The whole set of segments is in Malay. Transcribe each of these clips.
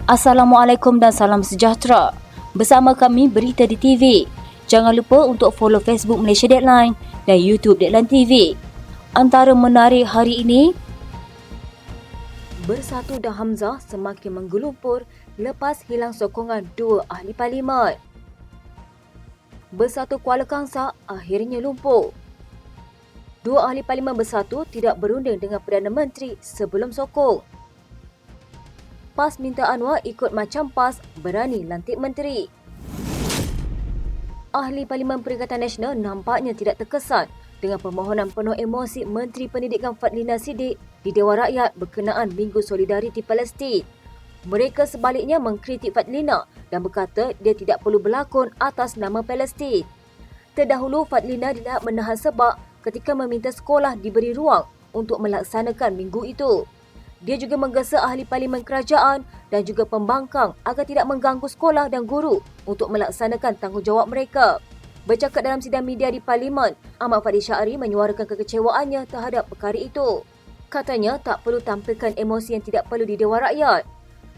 Assalamualaikum dan salam sejahtera. Bersama kami Berita di TV. Jangan lupa untuk follow Facebook Malaysia Deadline dan YouTube Deadline TV. Antara menarik hari ini, Bersatu dan Hamzah semakin menggelumpur lepas hilang sokongan dua ahli parlimen. Bersatu Kuala Kangsar akhirnya lumpuh. Dua ahli parlimen Bersatu tidak berunding dengan Perdana Menteri sebelum sokong. PAS minta Anwar ikut macam PAS berani lantik menteri. Ahli Parlimen Perikatan Nasional nampaknya tidak terkesan dengan permohonan penuh emosi Menteri Pendidikan Fadlina Siddiq di Dewan Rakyat berkenaan Minggu Solidariti Palestin. Mereka sebaliknya mengkritik Fadlina dan berkata dia tidak perlu berlakon atas nama Palestin. Terdahulu Fadlina dilihat menahan sebab ketika meminta sekolah diberi ruang untuk melaksanakan minggu itu. Dia juga menggesa ahli parlimen kerajaan dan juga pembangkang agar tidak mengganggu sekolah dan guru untuk melaksanakan tanggungjawab mereka. Bercakap dalam sidang media di parlimen, Ahmad Fadil Syahri menyuarakan kekecewaannya terhadap perkara itu. Katanya tak perlu tampilkan emosi yang tidak perlu di Dewan Rakyat.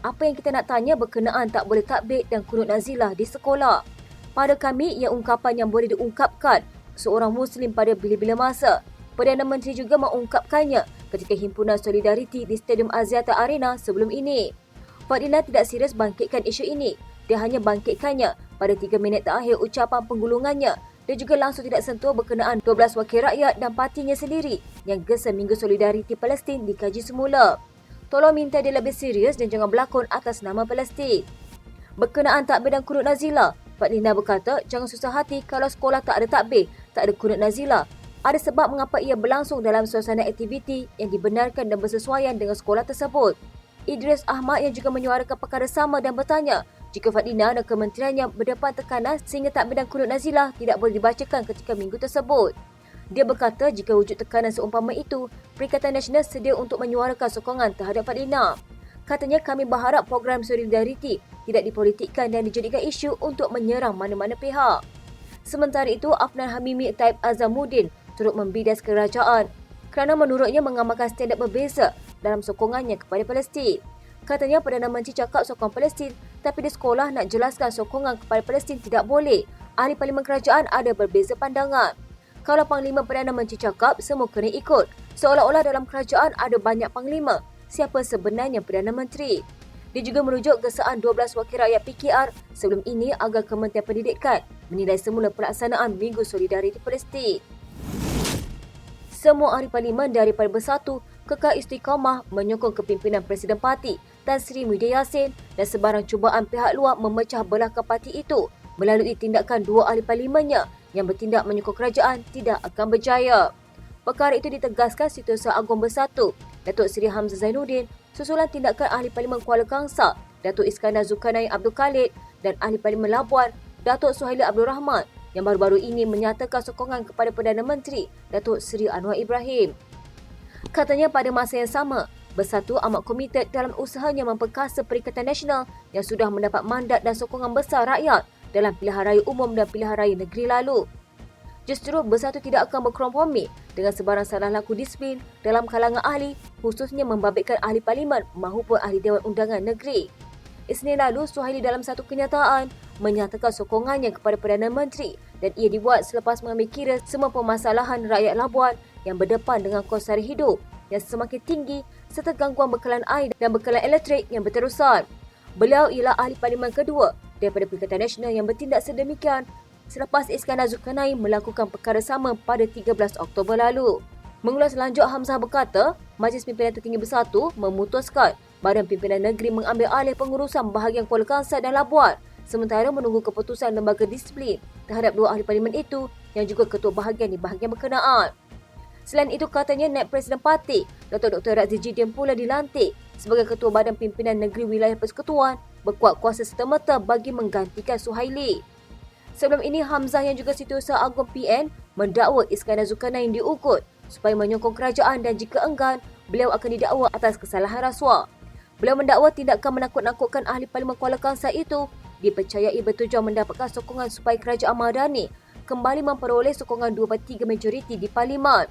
Apa yang kita nak tanya berkenaan tak boleh takbir dan kunut nazilah di sekolah. Pada kami, ia ungkapan yang boleh diungkapkan seorang Muslim pada bila-bila masa. Perdana Menteri juga mengungkapkannya ketika himpunan Solidariti di Stadium Axiata Arena sebelum ini. Fadlina tidak serius bangkitkan isu ini. Dia hanya bangkitkannya pada 3 minit terakhir ucapan penggulungannya. Dia juga langsung tidak sentuh berkenaan 12 wakil rakyat dan partinya sendiri yang gesa Minggu Solidariti Palestin dikaji semula. Tolong minta dia lebih serius dan jangan berlakon atas nama Palestin. Berkenaan takbir dan kunut nazilah, Fadlina berkata jangan susah hati kalau sekolah tak ada takbir, tak ada kunut nazilah. Ada sebab mengapa ia berlangsung dalam suasana aktiviti yang dibenarkan dan bersesuaian dengan sekolah tersebut. Idris Ahmad yang juga menyuarakan perkara sama dan bertanya jika Fadlina dan kementeriannya berdepan tekanan sehingga takbir dan kunut nazilah tidak boleh dibacakan ketika minggu tersebut. Dia berkata jika wujud tekanan seumpama itu, Perikatan Nasional sedia untuk menyuarakan sokongan terhadap Fadlina. Katanya kami berharap program Solidariti tidak dipolitikkan dan dijadikan isu untuk menyerang mana-mana pihak. Sementara itu, Afnan Hamimi Taib Azamuddin turut membidas kerajaan kerana menurutnya mengamalkan standard berbeza dalam sokongannya kepada Palestin. Katanya Perdana Menteri cakap sokong Palestin tapi di sekolah nak jelaskan sokongan kepada Palestin tidak boleh. Ahli Parlimen Kerajaan ada berbeza pandangan. Kalau Panglima Perdana Menteri cakap semua kena ikut. Seolah-olah dalam kerajaan ada banyak Panglima. Siapa sebenarnya Perdana Menteri? Dia juga merujuk gesaan 12 wakil rakyat PKR sebelum ini agar Kementerian Pendidikan menilai semula pelaksanaan Minggu Solidariti Palestin. Semua ahli parlimen daripada Bersatu kekal istiqamah menyokong kepimpinan Presiden Parti Tan Sri Muhyiddin Yassin dan sebarang cubaan pihak luar memecah belahkan parti itu melalui tindakan dua ahli parlimennya yang bertindak menyokong kerajaan tidak akan berjaya. Perkara itu ditegaskan Setiausaha Agung Bersatu Datuk Seri Hamzah Zainuddin susulan tindakan ahli parlimen Kuala Kangsar Datuk Iskandar Zulkarnain Abdul Khalid dan ahli parlimen Labuan Datuk Suhaili Abdul Rahman yang baru-baru ini menyatakan sokongan kepada Perdana Menteri Datuk Seri Anwar Ibrahim. Katanya pada masa yang sama, Bersatu amat komited dalam usahanya memperkasa Perikatan Nasional yang sudah mendapat mandat dan sokongan besar rakyat dalam pilihan raya umum dan pilihan raya negeri lalu. Justru Bersatu tidak akan berkompromi dengan sebarang salah laku disiplin dalam kalangan ahli, khususnya membabitkan ahli parlimen maupun ahli Dewan Undangan Negeri. Isnin lalu, Suhaili dalam satu kenyataan menyatakan sokongannya kepada Perdana Menteri dan ia dibuat selepas mengambil kira semua permasalahan rakyat Labuan yang berdepan dengan kos sara hidup yang semakin tinggi serta gangguan bekalan air dan bekalan elektrik yang berterusan. Beliau ialah ahli parlimen kedua daripada Perikatan Nasional yang bertindak sedemikian selepas Iskandar Zulkarnain melakukan perkara sama pada 13 Oktober lalu. Mengulas lanjut, Hamzah berkata, Majlis Pimpinan Tertinggi Bersatu memutuskan Badan Pimpinan Negeri mengambil alih pengurusan bahagian Kuala Kangsar dan Labuan sementara menunggu keputusan Lembaga Disiplin terhadap dua ahli parlimen itu yang juga ketua bahagian di bahagian berkenaan. Selain itu, katanya Naib Presiden Parti, Datuk Dr. Razzie Jidin pula dilantik sebagai Ketua Badan Pimpinan Negeri Wilayah Persekutuan berkuat kuasa serta-merta bagi menggantikan Suhaili. Sebelum ini, Hamzah yang juga Setiausaha Agung PN mendakwa Iskandar Zulkarnain diugut supaya menyokong kerajaan dan jika enggan, beliau akan didakwa atas kesalahan rasuah. Beliau mendakwa tindakan menakut-nakutkan ahli parlimen Kuala Kangsar itu dipercayai bertujuan mendapatkan sokongan supaya kerajaan Madani kembali memperoleh sokongan 2/3 majoriti di parlimen.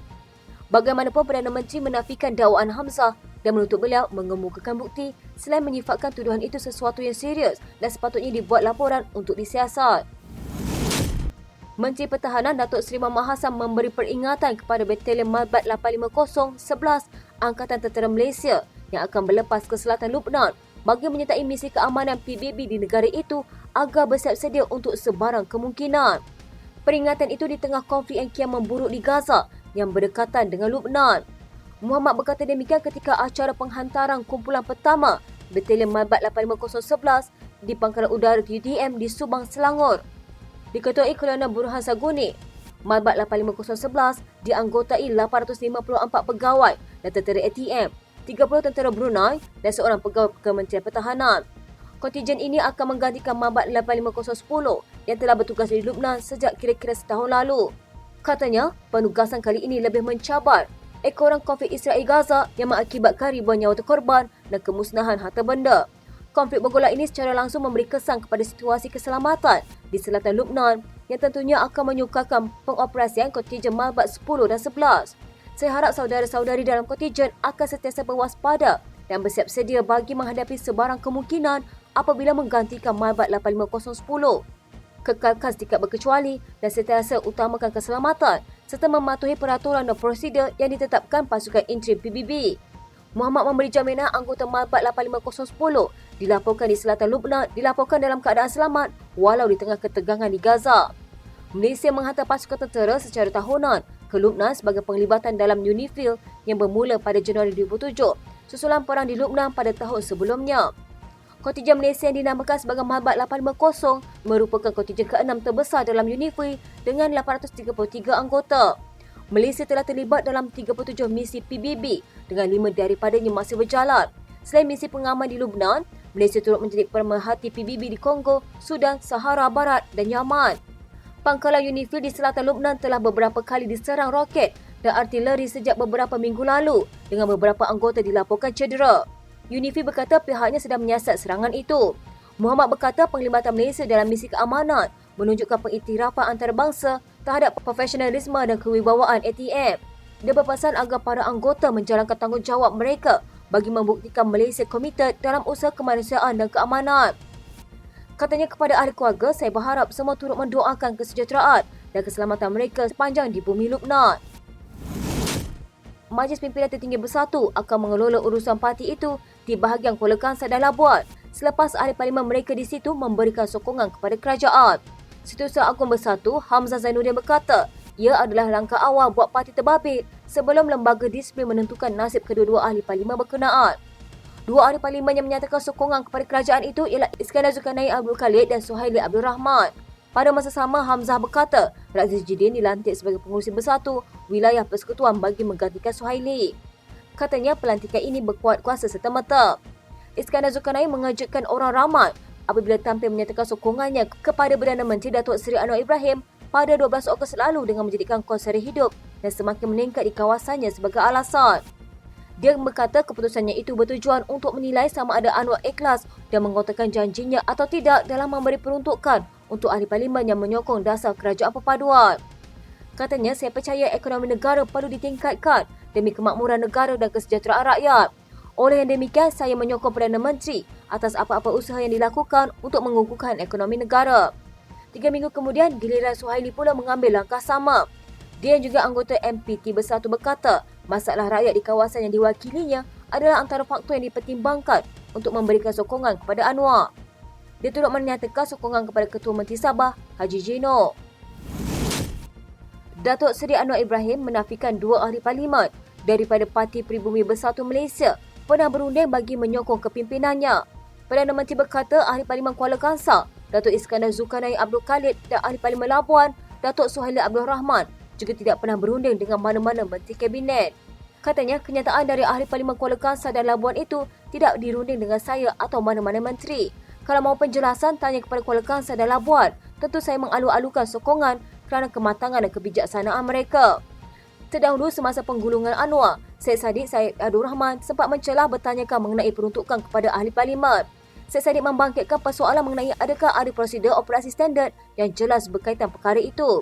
Bagaimanapun Perdana Menteri menafikan dakwaan Hamzah dan menuntut beliau mengemukakan bukti selain menyifatkan tuduhan itu sesuatu yang serius dan sepatutnya dibuat laporan untuk disiasat. Menteri Pertahanan Datuk Seri Muhammad Hassan memberi peringatan kepada Batalion Malbat 850 11 Angkatan Tentera Malaysia yang akan berlepas ke selatan Lubnan bagi menyertai misi keamanan PBB di negara itu agar bersiap sedia untuk sebarang kemungkinan. Peringatan itu di tengah konflik yang kian memburuk di Gaza yang berdekatan dengan Lubnan. Muhammad berkata demikian ketika acara penghantaran kumpulan pertama Batalion Malbat 850 11 di Pangkalan Udara UTM di Subang, Selangor. Diketuai Kolonel Burhan Saguni, Malbat 850 11 dianggotai 854 pegawai dan tentera ATM, 30 tentera Brunei dan seorang pegawai Kementerian Pertahanan. Kontingen ini akan menggantikan Malbat 850 10 yang telah bertugas di Lubnan sejak kira-kira setahun lalu. Katanya, penugasan kali ini lebih mencabar ekoran konflik Israel-Gaza yang mengakibatkan ribuan nyawa terkorban dan kemusnahan harta benda. Konflik bergolak ini secara langsung memberi kesan kepada situasi keselamatan di selatan Lubnan yang tentunya akan menyukarkan pengoperasian kontingen Malbat 10 dan 11. Saya harap saudara-saudari dalam kontingen akan sentiasa berwaspada dan bersiap sedia bagi menghadapi sebarang kemungkinan apabila menggantikan Malbat 850 10. Kekalkan setiap berkecuali dan sentiasa utamakan keselamatan serta mematuhi peraturan dan prosedur yang ditetapkan pasukan interim PBB. Muhammad memberi jaminan anggota Malbat 850 10 dilaporkan di selatan Lubnan dilaporkan dalam keadaan selamat walau di tengah ketegangan di Gaza. Malaysia menghantar pasukan tentera secara tahunan ke Lubnan sebagai penglibatan dalam UNIFIL yang bermula pada Januari 2007 susulan perang di Lubnan pada tahun sebelumnya. Kontingen Malaysia yang dinamakan sebagai Malbat 850 merupakan kontingen ke-6 terbesar dalam UNIFIL dengan 833 anggota. Malaysia telah terlibat dalam 37 misi PBB dengan 5 daripadanya masih berjalan. Selain misi pengaman di Lubnan, Malaysia turut menjadi pemerhati PBB di Kongo, Sudan, Sahara Barat dan Yaman. Pangkalan UNIFIL di selatan Lubnan telah beberapa kali diserang roket dan artileri sejak beberapa minggu lalu dengan beberapa anggota dilaporkan cedera. UNIFIL berkata pihaknya sedang menyiasat serangan itu. Muhammad berkata penglibatan Malaysia dalam misi keamanan menunjukkan pengiktirafan antarabangsa terhadap profesionalisme dan kewibawaan ATM. Dia berpesan agar para anggota menjalankan tanggungjawab mereka bagi membuktikan Malaysia komited dalam usaha kemanusiaan dan keamanan. Katanya kepada ahli keluarga, saya berharap semua turut mendoakan kesejahteraan dan keselamatan mereka sepanjang di bumi Lubnan. Majlis Pimpinan Tertinggi Bersatu akan mengelola urusan parti itu di bahagian Kuala Kangsar dan Labuan selepas ahli parlimen mereka di situ memberikan sokongan kepada kerajaan. Setiausaha Agung Bersatu, Hamzah Zainuddin berkata, ia adalah langkah awal buat parti terbabit sebelum lembaga disiplin menentukan nasib kedua-dua ahli parlimen berkenaan. Dua ahli parlimen yang menyatakan sokongan kepada kerajaan itu ialah Iskandar Zulkarnain Abdul Khalid dan Suhaili Abdul Rahman. Pada masa sama, Hamzah berkata, Razif Jidin dilantik sebagai pengurusi bersatu wilayah persekutuan bagi menggantikan Suhaili. Katanya pelantikan ini berkuat kuasa serta-merta. Iskandar Zulkarnain mengejutkan orang ramai apabila tampil menyatakan sokongannya kepada Perdana Menteri Datuk Seri Anwar Ibrahim pada 12 Ogos lalu dengan menjadikan kos sara hidup dan semakin meningkat di kawasannya sebagai alasan. Dia berkata keputusannya itu bertujuan untuk menilai sama ada Anwar ikhlas dan mengotakkan janjinya atau tidak dalam memberi peruntukan untuk ahli parlimen yang menyokong dasar kerajaan perpaduan. Katanya, saya percaya ekonomi negara perlu ditingkatkan demi kemakmuran negara dan kesejahteraan rakyat. Oleh yang demikian, saya menyokong Perdana Menteri atas apa-apa usaha yang dilakukan untuk mengukuhkan ekonomi negara. 3 minggu kemudian, giliran Suhaili pula mengambil langkah sama. Dia yang juga anggota MPT Bersatu berkata, masalah rakyat di kawasan yang diwakilinya adalah antara faktor yang dipertimbangkan untuk memberikan sokongan kepada Anwar. Dia turut menyatakan sokongan kepada Ketua Menteri Sabah, Haji Jino. Datuk Seri Anwar Ibrahim menafikan dua ahli parlimen daripada Parti Pribumi Bersatu Malaysia pernah berunding bagi menyokong kepimpinannya. Perdana Menteri berkata ahli parlimen Kuala Kangsar, Datuk Iskandar Zulkarnain Abdul Khalid dan ahli parlimen Labuan, Datuk Suhaili Abdul Rahman juga tidak pernah berunding dengan mana-mana menteri kabinet. Katanya kenyataan dari ahli parlimen Kuala Kangsar dan Labuan itu tidak dirunding dengan saya atau mana-mana menteri. Kalau mahu penjelasan, tanya kepada Kuala Kangsar dan Labuan. Tentu saya mengalu-alukan sokongan kerana kematangan dan kebijaksanaan mereka. Terdahulu semasa penggulungan Anwar, Syed Saddiq Syed Abdul Rahman sempat mencelah bertanyakan mengenai peruntukan kepada ahli parlimen. Syed Saddiq membangkitkan persoalan mengenai adakah ada prosedur operasi standard yang jelas berkaitan perkara itu.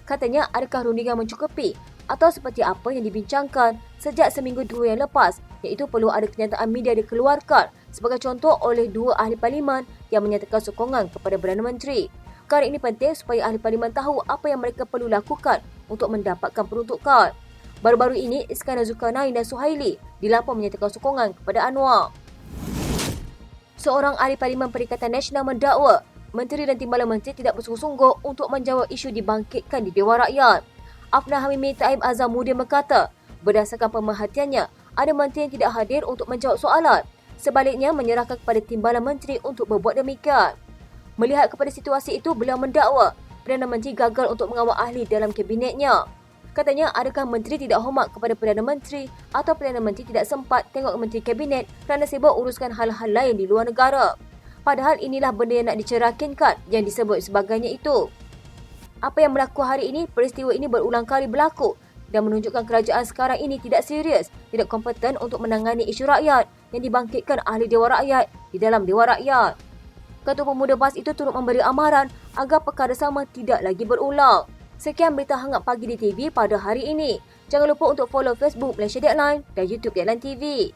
Katanya, adakah rundingan mencukupi atau seperti apa yang dibincangkan sejak seminggu dua yang lepas, iaitu perlu ada kenyataan media dikeluarkan sebagai contoh oleh dua ahli parlimen yang menyatakan sokongan kepada Perdana Menteri. Perkara ini penting supaya ahli parlimen tahu apa yang mereka perlu lakukan untuk mendapatkan peruntukan. Baru-baru ini, Iskandar Zulkarnain dan Suhaili dilaporkan menyatakan sokongan kepada Anwar. Seorang ahli Parlimen Perikatan Nasional mendakwa Menteri dan Timbalan Menteri tidak bersungguh-sungguh untuk menjawab isu dibangkitkan di Dewan Rakyat. Afnan Hamimi Taib Azamuddin berkata, berdasarkan pemerhatiannya, ada menteri yang tidak hadir untuk menjawab soalan. Sebaliknya, menyerahkan kepada Timbalan Menteri untuk berbuat demikian. Melihat kepada situasi itu, beliau mendakwa Perdana Menteri gagal untuk mengawal ahli dalam kabinetnya. Katanya, adakah menteri tidak hormat kepada Perdana Menteri atau Perdana Menteri tidak sempat tengok menteri kabinet kerana sibuk uruskan hal-hal lain di luar negara. Padahal inilah benda yang nak dicerahkinkan yang disebut sebagainya itu. Apa yang berlaku hari ini, peristiwa ini berulang kali berlaku dan menunjukkan kerajaan sekarang ini tidak serius, tidak kompeten untuk menangani isu rakyat yang dibangkitkan ahli Dewan Rakyat di dalam Dewan Rakyat. Ketua Pemuda PAS itu turut memberi amaran agar perkara sama tidak lagi berulang. Sekian berita hangat pagi di TV pada hari ini. Jangan lupa untuk follow Facebook Malaysia Deadline dan YouTube Deadline TV.